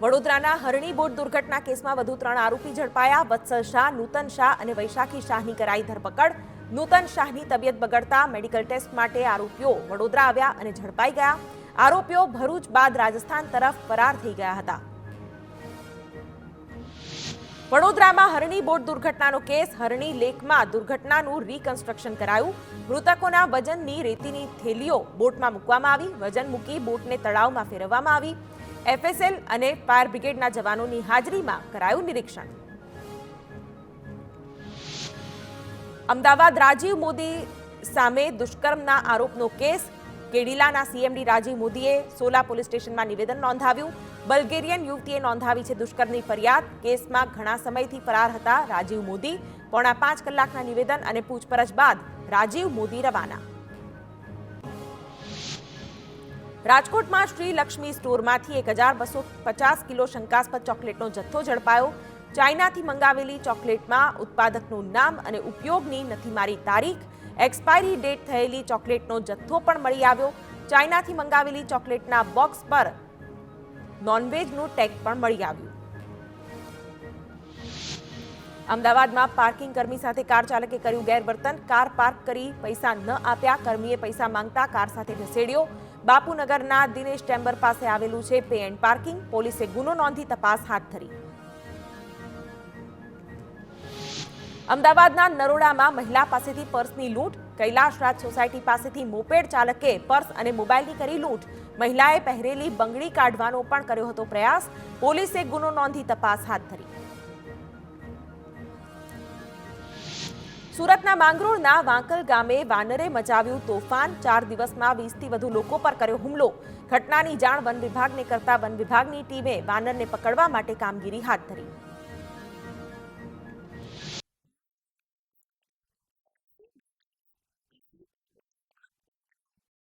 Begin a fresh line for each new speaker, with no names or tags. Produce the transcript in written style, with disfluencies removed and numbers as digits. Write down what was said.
વડોદરાના હરણી બોટ દુર્ઘટના કેસમાં વધુ 3 આરોપી ઝડપાયા। વત્સલ શાહ, નૂતન શાહ અને વૈશાખી શાહની કરાઈ ધરપકડ। નૂતન શાહની તબિયત બગડતા મેડિકલ ટેસ્ટ માટે આરોપીઓ વડોદરા આવ્યા અને ઝડપાઈ ગયા। આરોપીઓ ભરૂચ બાદ રાજસ્થાન તરફ ફરાર થઈ ગયા હતા। વડોદરામાં હરણી બોટ દુર્ઘટનાનો કેસ। હરણી લેકમાં દુર્ઘટનાનું રીકન્સ્ટ્રક્શન કરાયું। મૃતકોના વજનની રેતીની થેલીઓ બોટમાં મૂકવામાં આવી। વજન મૂકી બોટને તળાવમાં ફેરવવામાં આવી। એફએસએલ અને ફાયર બ્રિગેડના જવાનોની હાજરીમાં કરાયું નિરીક્ષણ। અમદાવાદ રાજીવ મોદી સામે દુષ્કર્મના આરોપનો કેસ। કેડીલાના સીએમડી રાજીવ મોદીએ સોલા પોલીસ સ્ટેશનમાં નિવેદન નોંધાવ્યું। બલ્ગેરિયન યુવતીએ નોંધાવી છે દુષ્કર્મની ફરિયાદ। કેસમાં ઘણા સમયથી ફરાર હતા રાજીવ મોદી। 4.5 કલાકના નિવેદન અને પૂછપરછ બાદ રાજીવ મોદી રવાના। રાજકોટમાં શ્રી લક્ષ્મી સ્ટોરમાંથી 1250 કિલો શંકાસ્પદ ચોકલેટનો જથ્થો ઝડપાયો। ચાઇનાથી મંગાવેલી ચોકલેટમાં ઉત્પાદકનું નામ અને ઉપયોગની નથી મારી તારીખ। એક્સપાયરી ડેટ થયેલી ચોકલેટનો જથ્થો પણ મળી આવ્યો। ચાઇનાથી મંગાવેલી ચોકલેટના બોક્સ પર નોનવેજનું ટેગ પણ મળી આવ્યું। અમદાવાદમાં પાર્કિંગ કર્મી સાથે કાર ચાલકે કર્યું ગેરવર્તન। કાર પાર્ક કરી પૈસા ન આપ્યા। કર્મીએ પૈસા માંગતા કાર સાથે ઢસેડ્યો। બાપુનગરના દિનેશ ચેમ્બર પાસે આવેલું છે પે એન્ડ પાર્કિંગ। પોલીસે ગુનો નોંધી તપાસ હાથ ધરી। અમદાવાદના નરોડામાં મહિલા પાસેથી પર્સની લૂંટ। કૈલાશરાજ સોસાયટી પાસેથી મોપેડ ચાલકે પર્સ અને મોબાઈલની કરી લૂંટ। મહિલાએ પહેરેલી બંગડી કાઢવાનો પણ કર્યો હતો પ્રયાસ। પોલીસે ગુનો નોંધી તપાસ હાથ ધરી। સુરતના માંગરોળના વાંકલ ગામે વાનરે મચાવ્યું તોફાન। 4 દિવસમાં 20થી વધુ લોકો પર કર્યો હુમલો। ઘટનાની જાણ વન વિભાગને કરતા વન વિભાગની ટીમે વાનરને પકડવા માટે કામગીરી હાથ ધરી।